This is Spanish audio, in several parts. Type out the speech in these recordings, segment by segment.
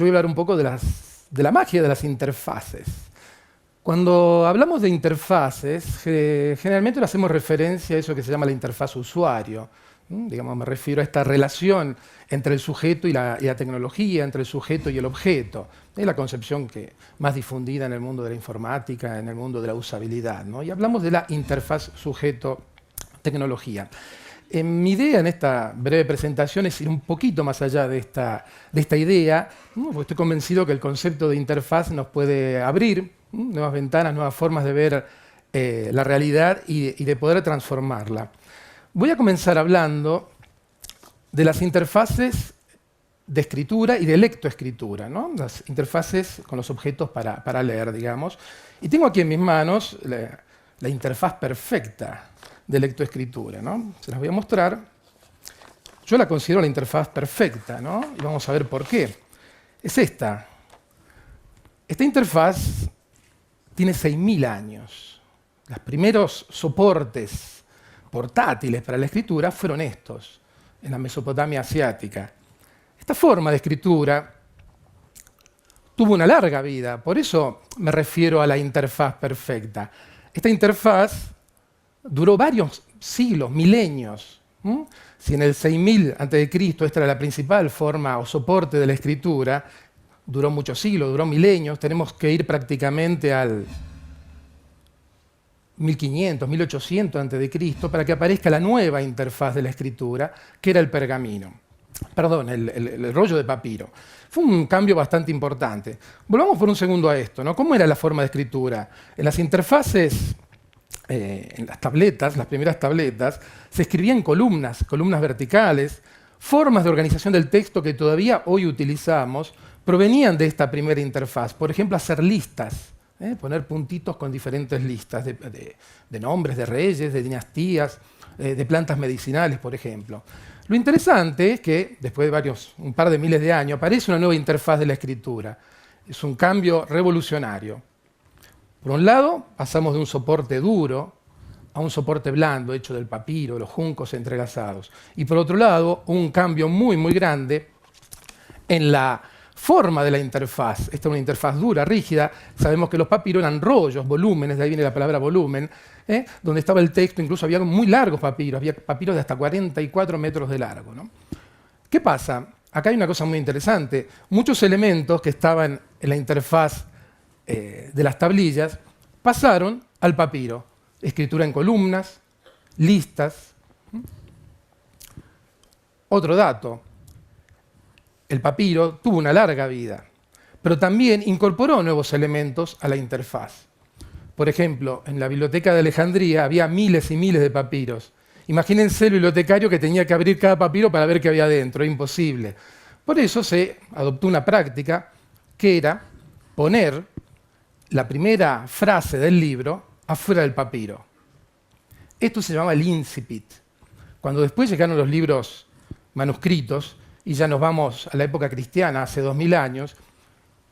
yo voy a hablar un poco de la magia de las interfaces. Cuando hablamos de interfaces, generalmente le hacemos referencia a eso que se llama la interfaz usuario. Digamos, me refiero a esta relación entre el sujeto y la tecnología, entre el sujeto y el objeto. Es la concepción más difundida en el mundo de la informática, en el mundo de la usabilidad, ¿no? Y hablamos de la interfaz sujeto-tecnología. Mi idea en esta breve presentación es ir un poquito más allá de esta idea, ¿no? Porque estoy convencido que el concepto de interfaz nos puede abrir nuevas ventanas, nuevas formas de ver la realidad y de poder transformarla. Voy a comenzar hablando de las interfaces de escritura y de lectoescritura, ¿no? Las interfaces con los objetos para leer, digamos. Y tengo aquí en mis manos la interfaz perfecta de lectoescritura, ¿no? Se las voy a mostrar. Yo la considero la interfaz perfecta, ¿no? Y vamos a ver por qué. Es esta. Esta interfaz tiene 6.000 años. Los primeros soportes portátiles para la escritura fueron estos, en la Mesopotamia asiática. Esta forma de escritura tuvo una larga vida, por eso me refiero a la interfaz perfecta. Esta interfaz duró varios siglos, milenios. Si en el 6000 a.C. esta era la principal forma o soporte de la escritura, duró muchos siglos, duró milenios, tenemos que ir prácticamente al 1500, 1800 a.C. para que aparezca la nueva interfaz de la escritura, que era el pergamino. Perdón, el rollo de papiro. Fue un cambio bastante importante. Volvamos por un segundo a esto, ¿no? ¿Cómo era la forma de escritura? En las interfaces, en las tabletas, las primeras tabletas, se escribía en columnas verticales. Formas de organización del texto que todavía hoy utilizamos provenían de esta primera interfaz. Por ejemplo, hacer listas. Poner puntitos con diferentes listas de nombres, de reyes, de dinastías, de plantas medicinales, por ejemplo. Lo interesante es que, después de un par de miles de años, aparece una nueva interfaz de la escritura. Es un cambio revolucionario. Por un lado, pasamos de un soporte duro a un soporte blando, hecho del papiro, los juncos entrelazados. Y por otro lado, un cambio muy, muy grande en la forma de la interfaz. Esta es una interfaz dura, rígida. Sabemos que los papiros eran rollos, volúmenes, de ahí viene la palabra volumen, donde estaba el texto, incluso había muy largos papiros, había papiros de hasta 44 metros de largo, ¿no? ¿Qué pasa? Acá hay una cosa muy interesante. Muchos elementos que estaban en la interfaz de las tablillas pasaron al papiro. Escritura en columnas, listas. Otro dato. El papiro tuvo una larga vida, pero también incorporó nuevos elementos a la interfaz. Por ejemplo, en la biblioteca de Alejandría había miles y miles de papiros. Imagínense el bibliotecario que tenía que abrir cada papiro para ver qué había dentro, imposible. Por eso se adoptó una práctica que era poner la primera frase del libro afuera del papiro. Esto se llamaba el incipit. Cuando después llegaron los libros manuscritos, y ya nos vamos a la época cristiana, hace 2000 años,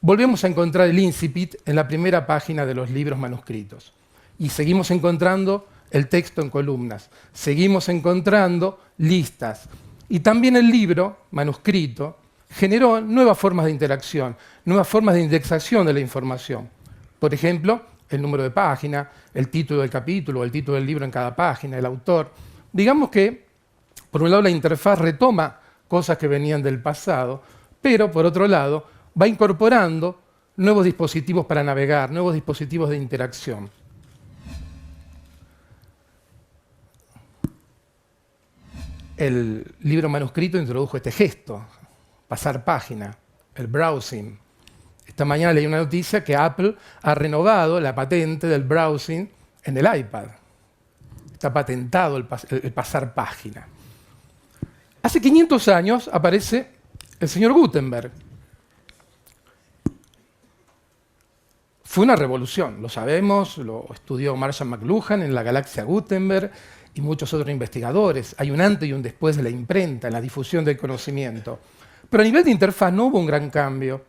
volvemos a encontrar el incipit en la primera página de los libros manuscritos. Y seguimos encontrando el texto en columnas, seguimos encontrando listas. Y también el libro manuscrito generó nuevas formas de interacción, nuevas formas de indexación de la información. Por ejemplo, el número de página, el título del capítulo, el título del libro en cada página, el autor. Digamos que, por un lado, la interfaz retoma cosas que venían del pasado, pero por otro lado va incorporando nuevos dispositivos para navegar, nuevos dispositivos de interacción. El libro manuscrito introdujo este gesto, pasar página, el browsing. Esta mañana leí una noticia que Apple ha renovado la patente del browsing en el iPad. Está patentado el pasar página. Hace 500 años aparece el señor Gutenberg. Fue una revolución, lo sabemos, lo estudió Marshall McLuhan en la galaxia Gutenberg y muchos otros investigadores. Hay un antes y un después de la imprenta, en la difusión del conocimiento. Pero a nivel de interfaz no hubo un gran cambio,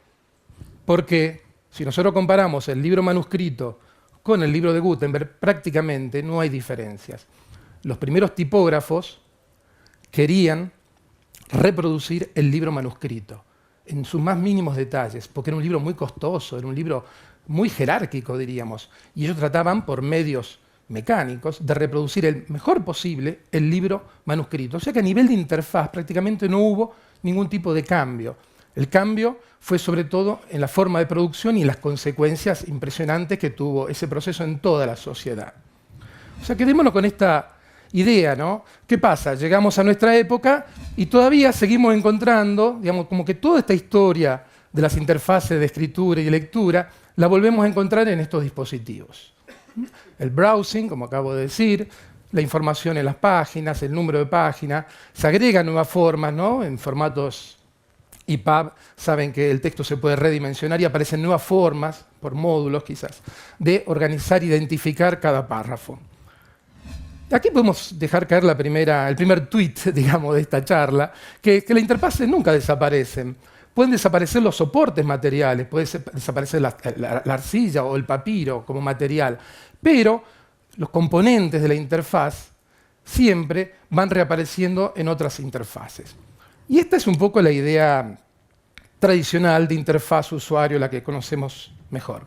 porque si nosotros comparamos el libro manuscrito con el libro de Gutenberg, prácticamente no hay diferencias. Los primeros tipógrafos querían reproducir el libro manuscrito. en sus más mínimos detalles, porque era un libro muy costoso, era un libro muy jerárquico, diríamos, y ellos trataban por medios mecánicos de reproducir el mejor posible el libro manuscrito. O sea que a nivel de interfaz prácticamente no hubo ningún tipo de cambio. El cambio fue sobre todo en la forma de producción y en las consecuencias impresionantes que tuvo ese proceso en toda la sociedad. O sea, quedémonos con esta idea, ¿no? ¿Qué pasa? Llegamos a nuestra época y todavía seguimos encontrando, digamos, como que toda esta historia de las interfaces de escritura y lectura la volvemos a encontrar en estos dispositivos. El browsing, como acabo de decir, la información en las páginas, el número de páginas, se agregan nuevas formas, ¿no? En formatos EPUB saben que el texto se puede redimensionar y aparecen nuevas formas, por módulos quizás, de organizar e identificar cada párrafo. Aquí podemos dejar caer el primer tweet, digamos, de esta charla, que las interfaces nunca desaparecen. Pueden desaparecer los soportes materiales, puede desaparecer la arcilla o el papiro como material, pero los componentes de la interfaz siempre van reapareciendo en otras interfaces. Y esta es un poco la idea tradicional de interfaz usuario, la que conocemos mejor.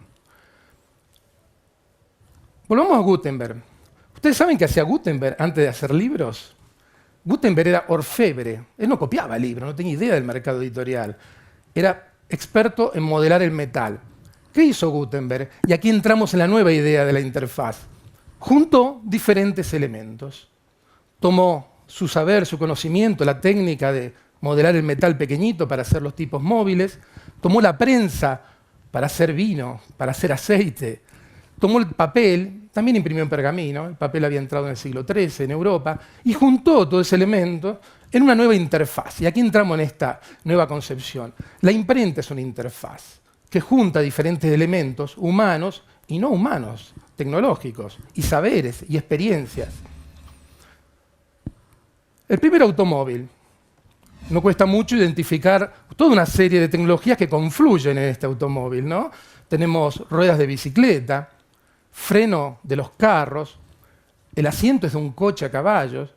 Volvamos a Gutenberg. ¿Ustedes saben qué hacía Gutenberg antes de hacer libros? Gutenberg era orfebre. Él no copiaba libros, no tenía idea del mercado editorial. Era experto en modelar el metal. ¿Qué hizo Gutenberg? Y aquí entramos en la nueva idea de la interfaz. Juntó diferentes elementos. Tomó su saber, su conocimiento, la técnica de modelar el metal pequeñito para hacer los tipos móviles. Tomó la prensa para hacer vino, para hacer aceite. Tomó el papel, también imprimió en pergamino, el papel había entrado en el siglo XIII en Europa, y juntó todo ese elemento en una nueva interfaz. Y aquí entramos en esta nueva concepción. La imprenta es una interfaz que junta diferentes elementos humanos y no humanos, tecnológicos, y saberes y experiencias. El primer automóvil. No cuesta mucho identificar toda una serie de tecnologías que confluyen en este automóvil, ¿no? Tenemos ruedas de bicicleta, freno de los carros, el asiento es de un coche a caballos,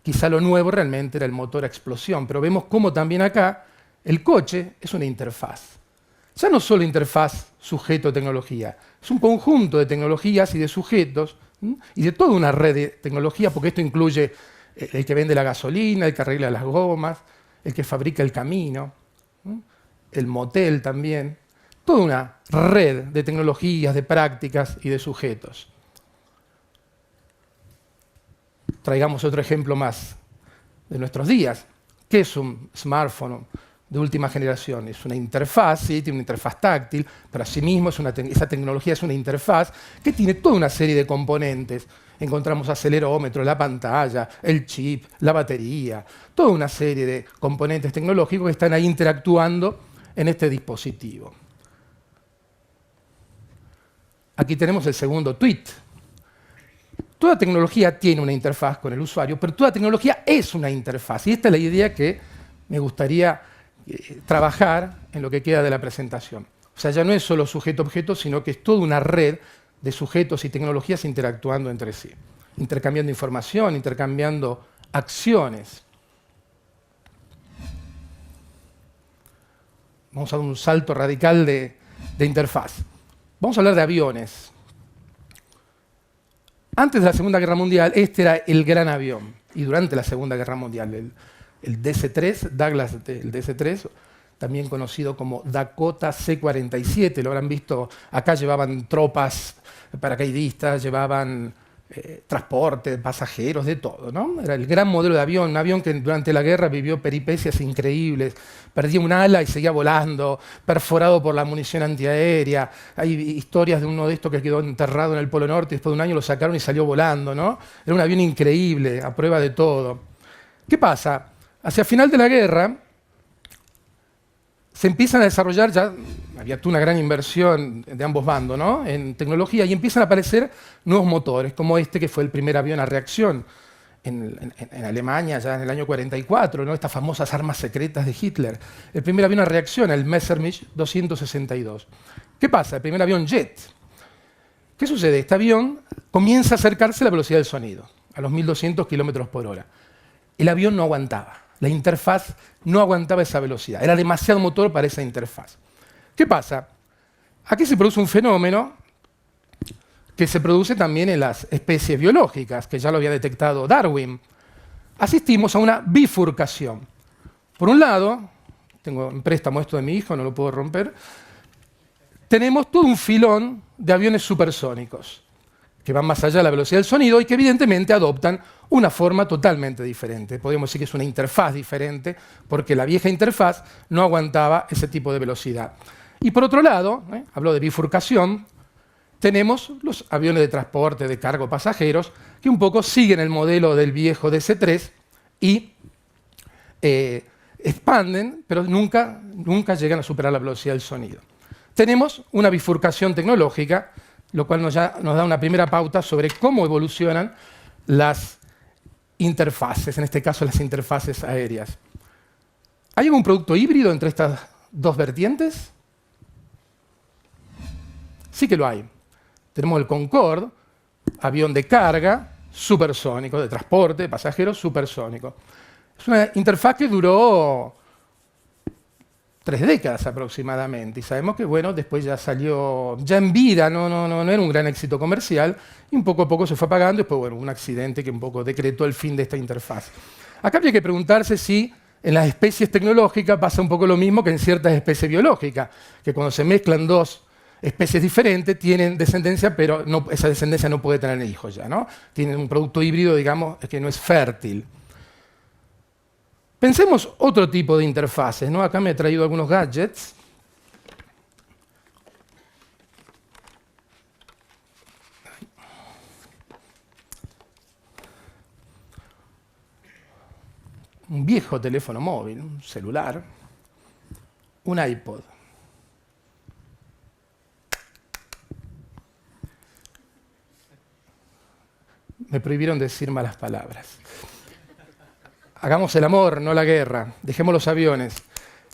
quizá lo nuevo realmente era el motor a explosión, pero vemos cómo también acá el coche es una interfaz. Ya no solo interfaz sujeto-tecnología, es un conjunto de tecnologías y de sujetos y de toda una red de tecnología, porque esto incluye el que vende la gasolina, el que arregla las gomas, el que fabrica el camino, el motel también. Toda una red de tecnologías, de prácticas y de sujetos. Traigamos otro ejemplo más de nuestros días. ¿Qué es un smartphone de última generación? Es una interfaz, sí, tiene una interfaz táctil, pero asimismo esa tecnología es una interfaz que tiene toda una serie de componentes. Encontramos acelerómetro, la pantalla, el chip, la batería, toda una serie de componentes tecnológicos que están ahí interactuando en este dispositivo. Aquí tenemos el segundo tweet. Toda tecnología tiene una interfaz con el usuario, pero toda tecnología es una interfaz. Y esta es la idea que me gustaría trabajar en lo que queda de la presentación. O sea, ya no es solo sujeto-objeto, sino que es toda una red de sujetos y tecnologías interactuando entre sí, intercambiando información, intercambiando acciones. Vamos a dar un salto radical de interfaz. Vamos a hablar de aviones. Antes de la Segunda Guerra Mundial, este era el gran avión. Y durante la Segunda Guerra Mundial, el DC-3, Douglas, el DC-3, también conocido como Dakota C-47, lo habrán visto, acá llevaban tropas paracaidistas, llevaban transporte, pasajeros, de todo, ¿no? Era el gran modelo de avión, un avión que durante la guerra vivió peripecias increíbles, perdía un ala y seguía volando, perforado por la munición antiaérea. Hay historias de uno de estos que quedó enterrado en el Polo Norte y después de un año lo sacaron y salió volando, ¿no? Era un avión increíble, a prueba de todo. ¿Qué pasa? Hacia final de la guerra se empiezan a desarrollar, ya había una gran inversión de ambos bandos, ¿no?, en tecnología, y empiezan a aparecer nuevos motores, como este que fue el primer avión a reacción en Alemania ya en el año 44, ¿no?, estas famosas armas secretas de Hitler. El primer avión a reacción, el Messerschmitt 262. ¿Qué pasa? El primer avión jet. ¿Qué sucede? Este avión comienza a acercarse a la velocidad del sonido, a los 1200 km/h. El avión no aguantaba. La interfaz no aguantaba esa velocidad, era demasiado motor para esa interfaz. ¿Qué pasa? Aquí se produce un fenómeno que se produce también en las especies biológicas, que ya lo había detectado Darwin. Asistimos a una bifurcación. Por un lado, tengo en préstamo esto de mi hijo, no lo puedo romper, tenemos todo un filón de aviones supersónicos, que van más allá de la velocidad del sonido y que evidentemente adoptan una forma totalmente diferente. Podríamos decir que es una interfaz diferente, porque la vieja interfaz no aguantaba ese tipo de velocidad. Y por otro lado, hablo de bifurcación, tenemos los aviones de transporte de carga o pasajeros, que un poco siguen el modelo del viejo DC-3 y expanden, pero nunca llegan a superar la velocidad del sonido. Tenemos una bifurcación tecnológica, lo cual nos da una primera pauta sobre cómo evolucionan las interfaces, en este caso las interfaces aéreas. ¿Hay algún producto híbrido entre estas dos vertientes? Sí que lo hay. Tenemos el Concorde, avión de carga supersónico, de transporte, de pasajeros supersónico. Es una interfaz que duró 3 décadas aproximadamente. Y sabemos que, bueno, después ya salió, ya en vida, no era un gran éxito comercial, y un poco a poco se fue apagando, y después, bueno, un accidente que un poco decretó el fin de esta interfaz. Acá habría que preguntarse si en las especies tecnológicas pasa un poco lo mismo que en ciertas especies biológicas, que cuando se mezclan dos especies diferentes tienen descendencia, pero esa descendencia no puede tener hijos ya, ¿no? Tienen un producto híbrido, digamos, que no es fértil. Pensemos otro tipo de interfaces, ¿no? Acá me he traído algunos gadgets. Un viejo teléfono móvil, un celular, un iPod. Me prohibieron decir malas palabras. Hagamos el amor, no la guerra. Dejemos los aviones.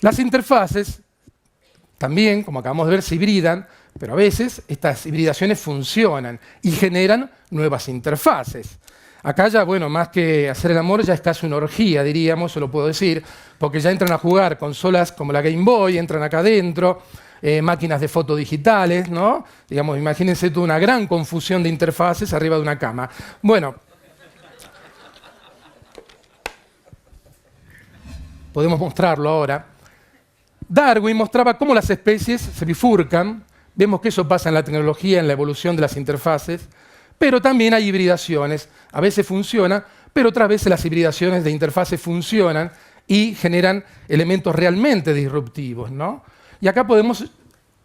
Las interfaces también, como acabamos de ver, se hibridan, pero a veces estas hibridaciones funcionan y generan nuevas interfaces. Acá ya, bueno, más que hacer el amor, ya es casi una orgía, diríamos, se lo puedo decir, porque ya entran a jugar consolas como la Game Boy, entran acá adentro, máquinas de foto digitales, ¿no? Digamos, imagínense tú una gran confusión de interfaces arriba de una cama. Bueno, podemos mostrarlo ahora. Darwin mostraba cómo las especies se bifurcan. Vemos que eso pasa en la tecnología, en la evolución de las interfaces, pero también hay hibridaciones. A veces funciona, pero otras veces las hibridaciones de interfaces funcionan y generan elementos realmente disruptivos, ¿no? Y acá podemos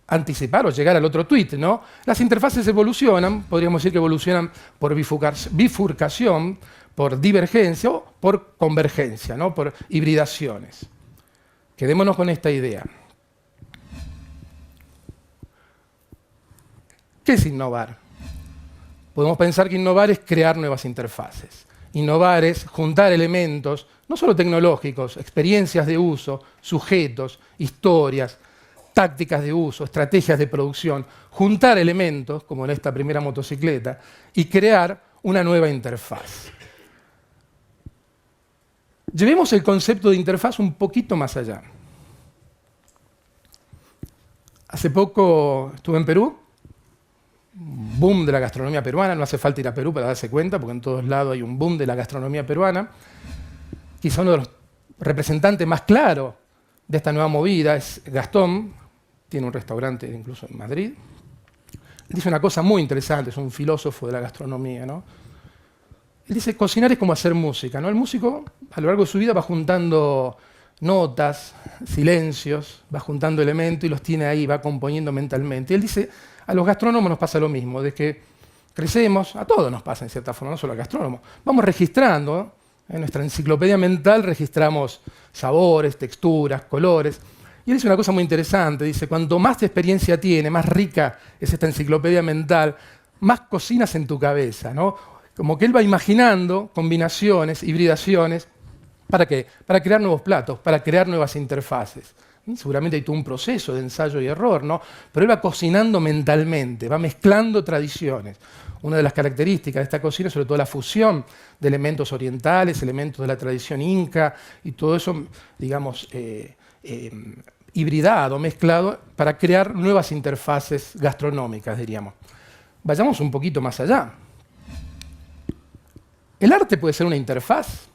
anticipar o llegar al otro tuit, ¿no? Las interfaces evolucionan, podríamos decir que evolucionan por bifurcación, por divergencia o por convergencia, ¿no? Por hibridaciones. Quedémonos con esta idea. ¿Qué es innovar? Podemos pensar que innovar es crear nuevas interfaces. Innovar es juntar elementos, no solo tecnológicos, experiencias de uso, sujetos, historias, tácticas de uso, estrategias de producción, juntar elementos, como en esta primera motocicleta, y crear una nueva interfaz. Llevemos el concepto de interfaz un poquito más allá. Hace poco estuve en Perú, un boom de la gastronomía peruana, no hace falta ir a Perú para darse cuenta, porque en todos lados hay un boom de la gastronomía peruana. Quizá uno de los representantes más claros de esta nueva movida es Gastón, tiene un restaurante incluso en Madrid. Dice una cosa muy interesante, es un filósofo de la gastronomía, ¿no? Él dice, cocinar es como hacer música, ¿no? El músico a lo largo de su vida va juntando notas, silencios, va juntando elementos y los tiene ahí, va componiendo mentalmente. Y él dice, a los gastrónomos nos pasa lo mismo, desde que crecemos, a todos nos pasa en cierta forma, no solo al gastrónomo. Vamos registrando, ¿no? En nuestra enciclopedia mental registramos sabores, texturas, colores. Y él dice una cosa muy interesante, dice, cuanto más experiencia tiene, más rica es esta enciclopedia mental, más cocinas en tu cabeza, ¿no? Como que él va imaginando combinaciones, hibridaciones, ¿para qué? Para crear nuevos platos, para crear nuevas interfaces. Seguramente hay todo un proceso de ensayo y error, ¿no? Pero él va cocinando mentalmente, va mezclando tradiciones. Una de las características de esta cocina es sobre todo la fusión de elementos orientales, elementos de la tradición inca y todo eso, digamos, hibridado, mezclado, para crear nuevas interfaces gastronómicas, diríamos. Vayamos un poquito más allá. ¿El arte puede ser una interfaz?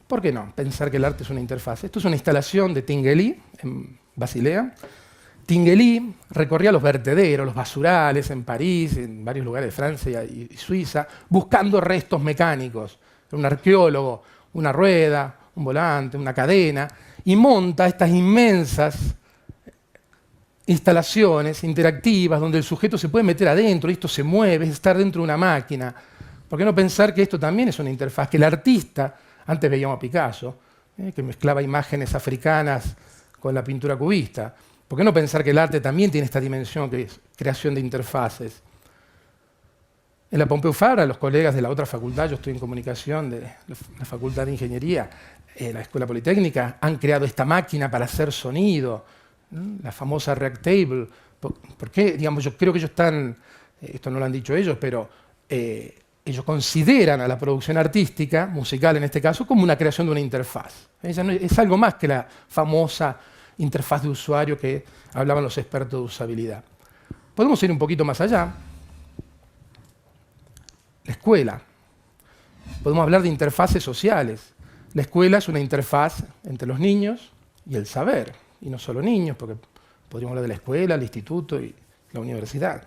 ¿Por qué no pensar que el arte es una interfaz? Esto es una instalación de Tinguely, en Basilea. Tinguely recorría los vertederos, los basurales en París, en varios lugares de Francia y Suiza, buscando restos mecánicos. Un arqueólogo, una rueda, un volante, una cadena, y monta estas inmensas instalaciones interactivas donde el sujeto se puede meter adentro y esto se mueve, es estar dentro de una máquina. ¿Por qué no pensar que esto también es una interfaz? Que el artista, antes veíamos a Picasso, que mezclaba imágenes africanas con la pintura cubista. ¿Por qué no pensar que el arte también tiene esta dimensión que es creación de interfaces? En la Pompeu Fabra, los colegas de la otra facultad, yo estoy en comunicación de la Facultad de Ingeniería, la Escuela Politécnica, han creado esta máquina para hacer sonido, la famosa Reactable. ¿Por qué? Digamos, yo creo que ellos están, esto no lo han dicho ellos, pero ellos consideran a la producción artística, musical en este caso, como una creación de una interfaz. Es algo más que la famosa interfaz de usuario que hablaban los expertos de usabilidad. Podemos ir un poquito más allá. La escuela. Podemos hablar de interfaces sociales. La escuela es una interfaz entre los niños y el saber. Y no solo niños, porque podríamos hablar de la escuela, el instituto y la universidad.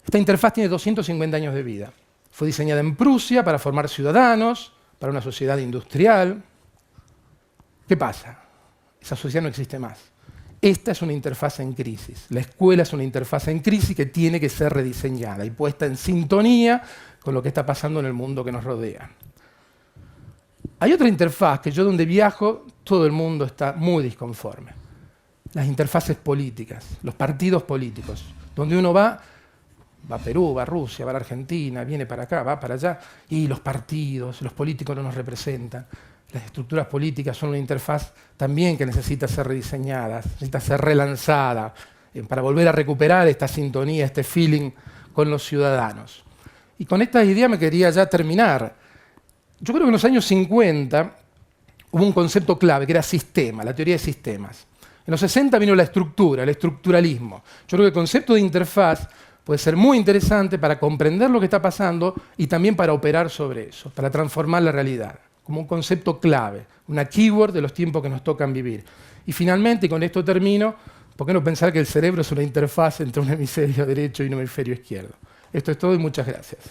Esta interfaz tiene 250 años de vida. Fue diseñada en Prusia para formar ciudadanos, para una sociedad industrial. ¿Qué pasa? Esa sociedad no existe más. Esta es una interfaz en crisis. La escuela es una interfaz en crisis que tiene que ser rediseñada y puesta en sintonía con lo que está pasando en el mundo que nos rodea. Hay otra interfaz que yo donde viajo, todo el mundo está muy disconforme. Las interfaces políticas, los partidos políticos, donde uno va a Perú, va a Rusia, va a la Argentina, viene para acá, va para allá, y los partidos, los políticos no nos representan. Las estructuras políticas son una interfaz también que necesita ser rediseñada, necesita ser relanzada, para volver a recuperar esta sintonía, este feeling con los ciudadanos. Y con esta idea me quería ya terminar. Yo creo que en los años 50 hubo un concepto clave, que era sistema, la teoría de sistemas. En los 60 vino la estructura, el estructuralismo. Yo creo que el concepto de interfaz puede ser muy interesante para comprender lo que está pasando y también para operar sobre eso, para transformar la realidad, como un concepto clave, una keyword de los tiempos que nos tocan vivir. Y finalmente, y con esto termino, ¿por qué no pensar que el cerebro es una interfaz entre un hemisferio derecho y un hemisferio izquierdo? Esto es todo y muchas gracias.